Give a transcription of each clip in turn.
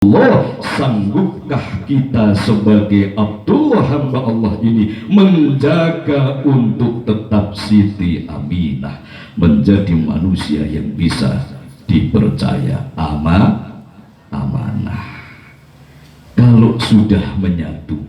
Allah, sanggupkah kita sebagai Abdullah hamba Allah ini menjaga untuk tetap Siti Aminah menjadi manusia yang bisa dipercaya, amanah. Kalau sudah menyatu,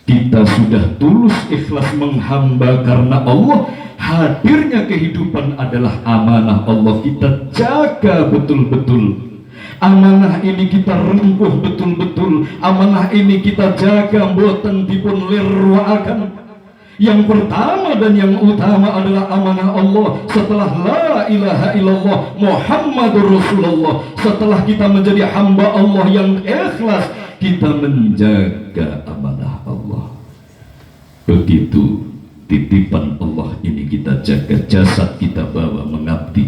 kita sudah tulus ikhlas menghamba karena Allah, hadirnya kehidupan adalah amanah Allah, kita jaga betul-betul. Amanah ini kita rengkuh betul-betul. Amanah ini kita jaga mboten dipun lirwaaken. Yang pertama dan yang utama adalah amanah Allah. Setelah la ilaha illallah Muhammadur Rasulullah, setelah kita menjadi hamba Allah yang ikhlas, kita menjaga amanah Allah. Begitu titipan Allah ini kita jaga. Jasad kita bawa mengabdi,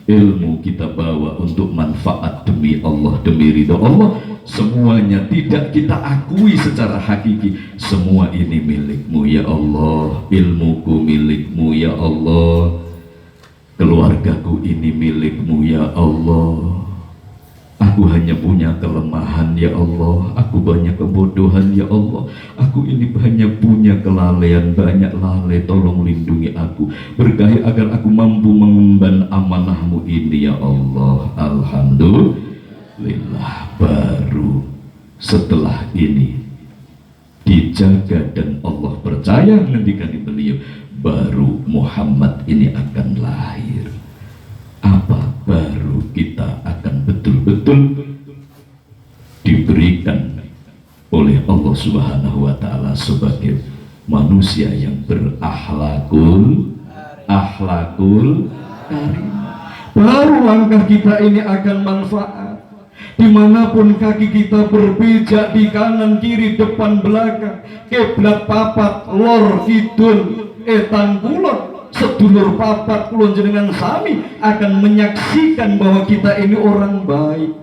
ilmu kita bawa untuk manfaat demi Allah, demi ridho Allah. Semuanya tidak kita akui secara hakiki. Semua ini milikmu ya Allah. Ilmuku milikmu ya Allah. Keluargaku ini milikmu ya Allah. Aku hanya punya kelemahan ya Allah. Aku banyak kebodohan ya Allah. Aku ini hanya punya kelalaian, banyak lalai. Tolong lindungi aku, berkahi agar aku mampu mengemban amanahmu ini ya Allah. Alhamdulillah. Baru setelah ini dijaga dan Allah percaya, ngendikan beliau, baru Muhammad ini akan lahir. Apa? Baru kita akan betul-betul diberikan oleh Allah Subhanahu wa Ta'ala sebagai manusia yang berakhlakul karim. Baru langkah kita ini akan manfaat. Dimanapun kaki kita berpijak, di kanan kiri depan belakang, kiblat papat lor kidul etan kulon, sedulur papat kulon jenengan sami akan menyaksikan bahwa kita ini orang baik,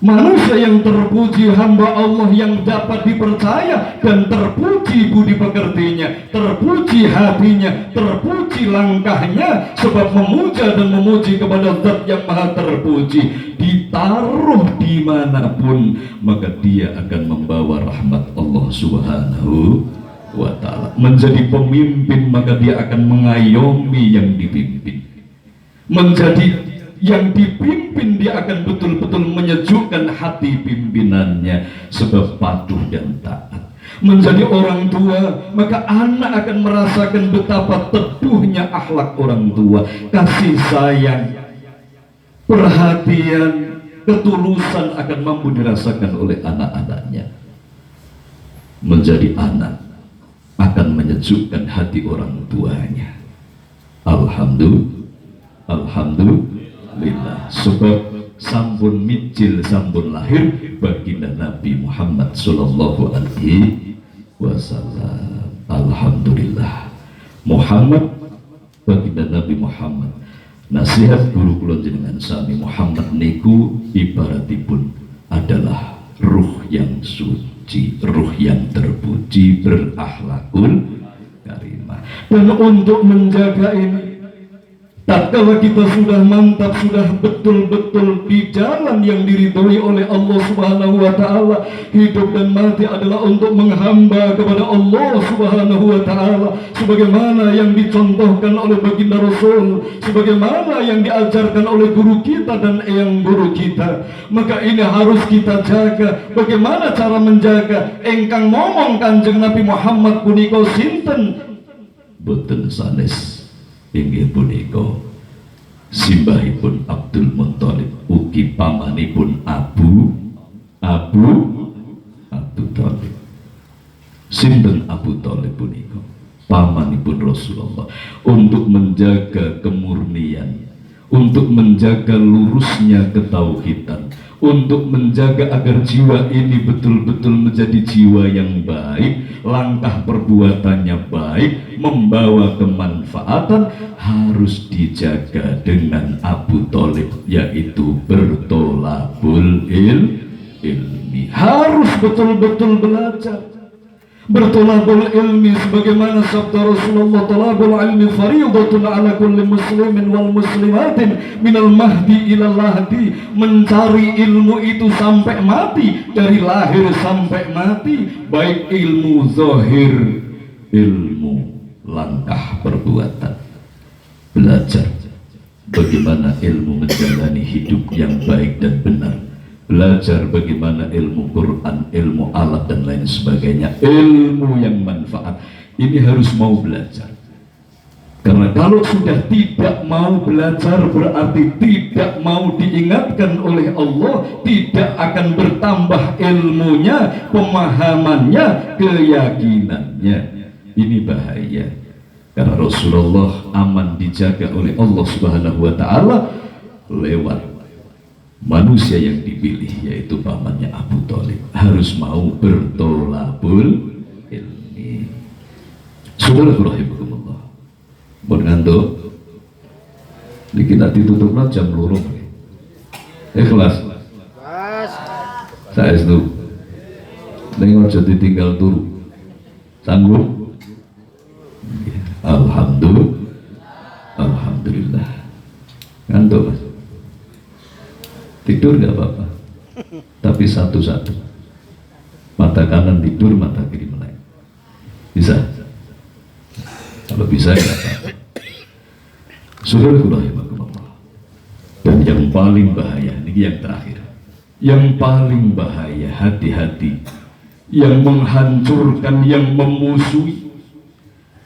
manusia yang terpuji, hamba Allah yang dapat dipercaya, dan terpuji budi pekertinya, terpuji hatinya, terpuji langkahnya, sebab memuja dan memuji kepada Zat yang maha terpuji. Ditaruh dimanapun, maka dia akan membawa rahmat Allah Subhanahu wa Ta'ala. Menjadi pemimpin, maka dia akan mengayomi yang dipimpin. Menjadi yang dipimpin, dia akan betul-betul menyejukkan hati pimpinannya, sebab patuh dan taat. Menjadi orang tua, maka anak akan merasakan betapa teduhnya akhlak orang tua, kasih sayang, perhatian, ketulusan akan mampu dirasakan oleh anak-anaknya. Menjadi anak akan menyejukkan hati orang tuanya. Alhamdulillah, sebab sampun micil sampun lahir baginda Nabi Muhammad sallallahu alaihi wasallam. Alhamdulillah, Muhammad, baginda Nabi Muhammad. Nasihat guru kula jenengan sami, Muhammad niku ibaratipun adalah ruh yang suci, ruh yang terpuji, berakhlakul karimah. Dan untuk menjaga ini, tatkala kita sudah mantap, sudah betul-betul di jalan yang diridhoi oleh Allah Subhanahu wa Ta'ala, hidup dan mati adalah untuk menghamba kepada Allah Subhanahu wa Ta'ala, sebagaimana yang dicontohkan oleh baginda Rasul, sebagaimana yang diajarkan oleh guru kita dan eyang guru kita. Maka ini harus kita jaga. Bagaimana cara menjaga? Engkang ngomong Kanjeng Nabi Muhammad punika sinten? Boten sanes inggih punika simbahipun Abdul Muthalib, ugi pamanipun Abu Thalib. Sinten Abu Thalib punika? Pamanipun Rasulullah. Untuk menjaga kemurnian, untuk menjaga lurusnya ketauhidan, untuk menjaga agar jiwa ini betul-betul menjadi jiwa yang baik, langkah perbuatannya baik, membawa kemanfaatan, harus dijaga dengan Abu Thalib, yaitu bertolabul ilmi. Harus betul-betul belajar. bertolabul ilmi sebagaimana sabda Rasulullah, talabul ilmi fariidatun ala kulli muslimin wal muslimatin minal mahdi ilal lahdi. Mencari ilmu itu sampai mati, dari lahir sampai mati, baik ilmu zahir, ilmu langkah perbuatan. Belajar bagaimana ilmu menjalani hidup yang baik dan benar, belajar bagaimana ilmu Quran, ilmu alat dan lain sebagainya, ilmu yang manfaat. Ini harus mau belajar, karena kalau sudah tidak mau belajar berarti tidak mau diingatkan oleh Allah, tidak akan bertambah ilmunya, pemahamannya, keyakinannya. Ini bahaya, karena Rasulullah aman dijaga oleh Allah Subhanahu wa Ta'ala lewat manusia yang dipilih, yaitu pamannya Abu Thalib. Harus mau bertolabul ilmi. Saudara rahimakumullah, bon ngantuk niki nanti tutupnya jam lurung. Ikhlas saya itu nengok jadi tinggal turu, sanggup? Alhamdulillah. Ngantuk mas? Tidur nggak apa-apa, tapi satu-satu. Mata kanan tidur, mata kiri melek. Bisa? Kalau bisa ya apa-apa. Subhanallah. Dan yang paling bahaya, ini yang terakhir. Yang paling bahaya, hati-hati. Yang menghancurkan, yang memusuhi,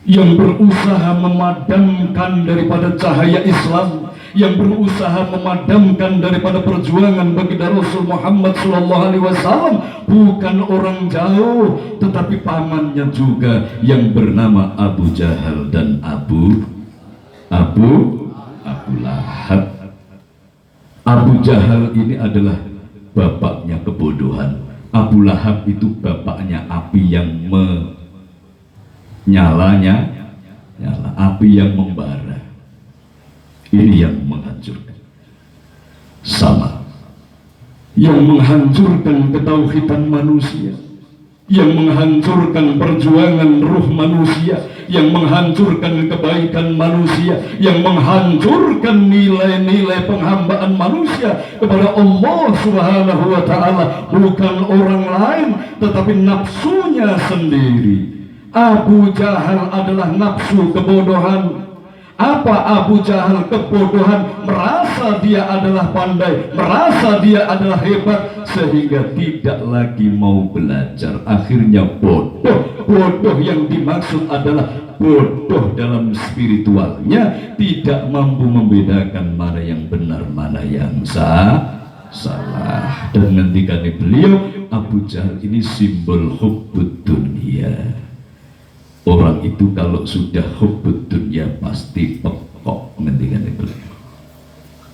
yang berusaha memadamkan daripada cahaya Islam, yang berusaha memadamkan daripada perjuangan baginda Rasul Muhammad SAW, bukan orang jauh, tetapi pamannya juga yang bernama Abu Jahal dan Abu Lahab. Abu Jahal ini adalah bapaknya kebodohan. Abu Lahab itu bapaknya api yang nyala, api yang membara. Ini yang menghancurkan. Sama yang menghancurkan ketauhidan manusia, yang menghancurkan perjuangan ruh manusia, yang menghancurkan kebaikan manusia, yang menghancurkan nilai-nilai penghambaan manusia kepada Allah Subhanahu wa Ta'ala, bukan orang lain tetapi nafsunya sendiri. Abu Jahal adalah nafsu kebodohan. Apa Abu Jahal? Kebodohan, merasa dia adalah pandai, merasa dia adalah hebat, sehingga tidak lagi mau belajar. Akhirnya bodoh. Bodoh yang dimaksud adalah bodoh dalam spiritualnya, tidak mampu membedakan mana yang benar, mana yang salah. Dan ketika beliau, Abu Jahal ini simbol hubbud dunia. Orang itu kalau sudah hubbud dunia pasti pekok, ngendikan itu.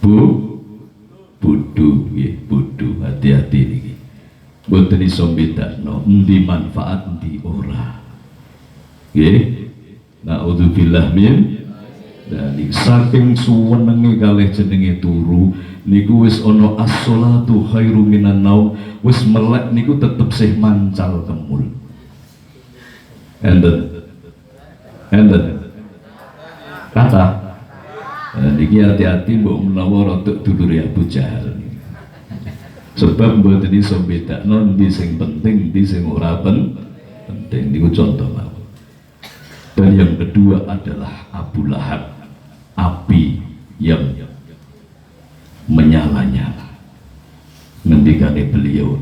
Bodoh, hati-hati nih. Boten iso bedakno endi manfaat endi ora. Nggih. Naudzubillah min dzalik. Saking suwenenge kalih jenenge turu niku wis ana as-sholatu khairu minan naum, wis melek niku tetep sih mancal kemul. Enten kata niki hati-hati mbok menawa rodok dulur Abu Jahal, sebab mboten iso bedakno endi sing penting endi sing ora penting. Niku contoh mawon. Dan yang kedua adalah Abu Lahab, api yang menyala-nyala. Ngendikane beliau,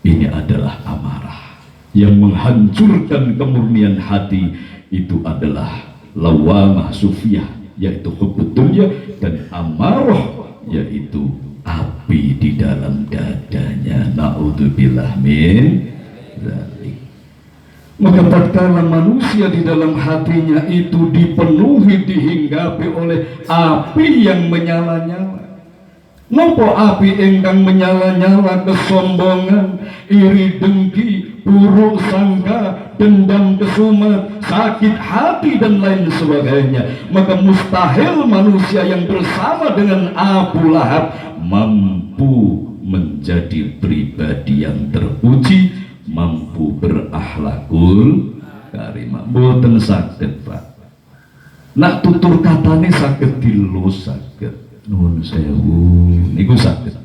ini adalah amarah yang menghancurkan kemurnian hati. Itu adalah lawamah sufiyah, yaitu hubbud dunya, dan amarah, yaitu api di dalam dadanya. Naudzubillah min dzalik. Maka tatkala manusia di dalam hatinya itu dipenuhi, dihinggapi oleh api yang menyala-nyala. Nopo api ingkang menyala-nyala? Kesombongan, iri dengki, buruk sangka, dendam kesumat, sakit hati dan lain sebagainya. Maka mustahil manusia yang bersama dengan Abu Lahab mampu menjadi pribadi yang terpuji, mampu berakhlakul karimah. Mboten saged Pak. Nak tutur katane saged dilus saged. Nuwun sewu niku saged.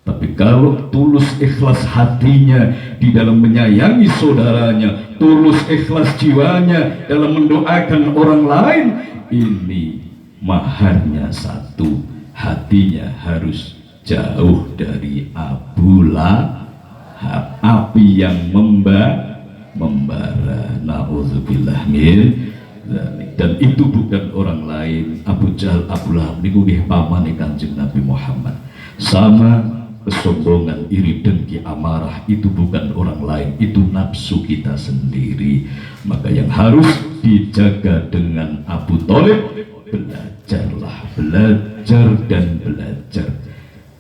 Tapi kalau tulus ikhlas hatinya di dalam menyayangi saudaranya, tulus ikhlas jiwanya dalam mendoakan orang lain, ini maharnya satu, hatinya harus jauh dari Abu Lahab, api yang membara. Nauzubillah min dzalik. Dan itu bukan orang lain, Abu Jahal, Abu Lahab niku nggih pamane Kanjeng Nabi Muhammad. Sama kesombongan, iri, dengki, amarah itu bukan orang lain, itu nafsu kita sendiri. Maka yang harus dijaga dengan Abu Thalib, belajarlah, belajar dan belajar.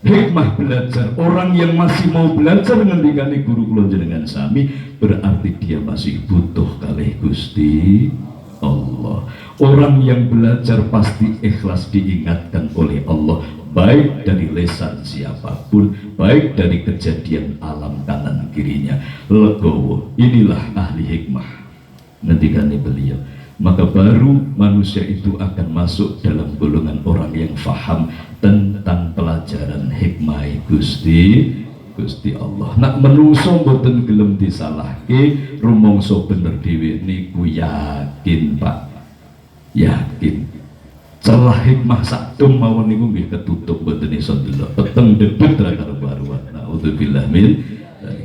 Hikmah belajar, orang yang masih mau belajar ngendikane guru kula jenengan sami, berarti dia masih butuh kalih Gusti Allah. Orang yang belajar pasti ikhlas diingatkan oleh Allah, baik dari lesan siapapun, baik dari kejadian alam kanan kirinya. Legowo, inilah ahli hikmah ngendikane beliau. Maka baru manusia itu akan masuk dalam golongan orang yang faham tentang pelajaran hikmah Gusti Allah. Nak menungso mboten gelem disalahke, rumangsa bener dhewe niku yakin Pak, yakin celah hikmah sakdom mawon niku nggih ketutup mboten iso ndelok, peteng dedut ra karu-karuan. Naudzubillah min.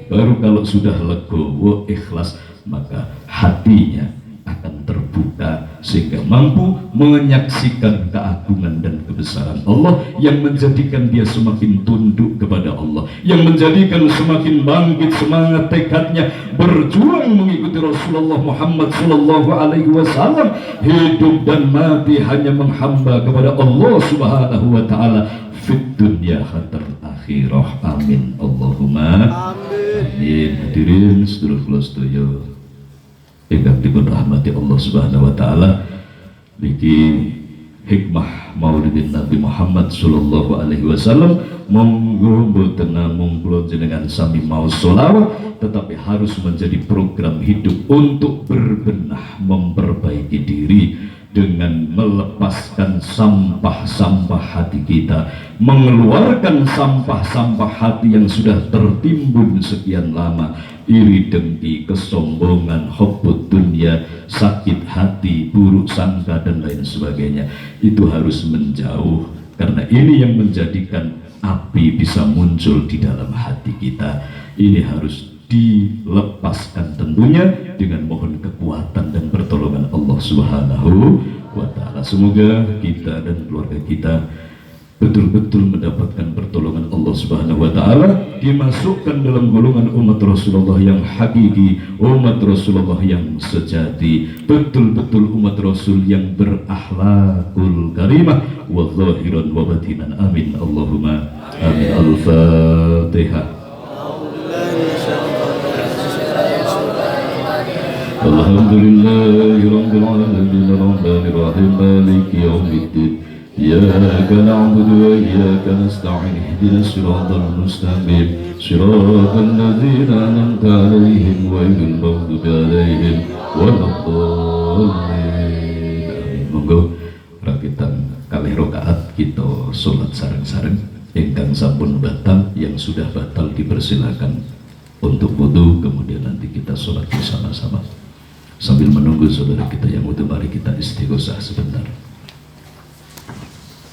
Baru kalau sudah legowo ikhlas, maka hatinya akan terbuka sehingga mampu menyaksikan keagungan dan kebesaran Allah yang menjadikan dia semakin tunduk kepada Allah, yang menjadikan semakin bangkit semangat tekadnya berjuang mengikuti Rasulullah Muhammad sallallahu alaihi wasallam, hidup dan mati hanya menghamba kepada Allah Subhanahu wa taala fid dunya hatta akhirah. Amin Allahumma amin. Hadirin sedulur sedaya ingkang dipun rahmati Allah Subhanahu wa taala, niki hikmah Maulidin Nabi Muhammad sallallahu alaihi wasallam. Monggo mboten namung kula jenengan sami maos sholawat, tetapi harus menjadi program hidup untuk berbenah, memperbaiki diri dengan melepaskan sampah-sampah hati kita, mengeluarkan sampah-sampah hati yang sudah tertimbun sekian lama, iri, dengki, kesombongan, hubbud dunya, sakit hati, buruk sangka dan lain sebagainya. Itu harus menjauh, karena ini yang menjadikan api bisa muncul di dalam hati kita. Ini harus dilepaskan tentunya dengan mohon kekuatan dan pertolongan Allah Subhanahu wa taala. Semoga kita dan keluarga kita betul-betul mendapatkan pertolongan Allah Subhanahu wa taala, dimasukkan dalam golongan umat Rasulullah yang hakiki, umat Rasulullah yang sejati, betul-betul umat Rasul yang berakhlakul karimah wa zahiran wa batinan. Amin Allahumma amin. Al-Fatihah. Alhamdulillahi rabbil alamin arrahmanir rahim maliki yaumiddin iyyaka na'budu wa iyyaka nasta'in ihdinas siratal mustaqim siratal ladzina an'amta 'alaihim ghairil maghdubi 'alaihim waladdallin. Amin. Monggo rakitan kalih rakaat kita salat sareng-sareng. Ingkang sampun batal, yang sudah batal dipersilakan untuk wudu, kemudian nanti kita sholat bersama-sama. Sambil menunggu saudara kita yang wudu, mari kita istighosah sebentar.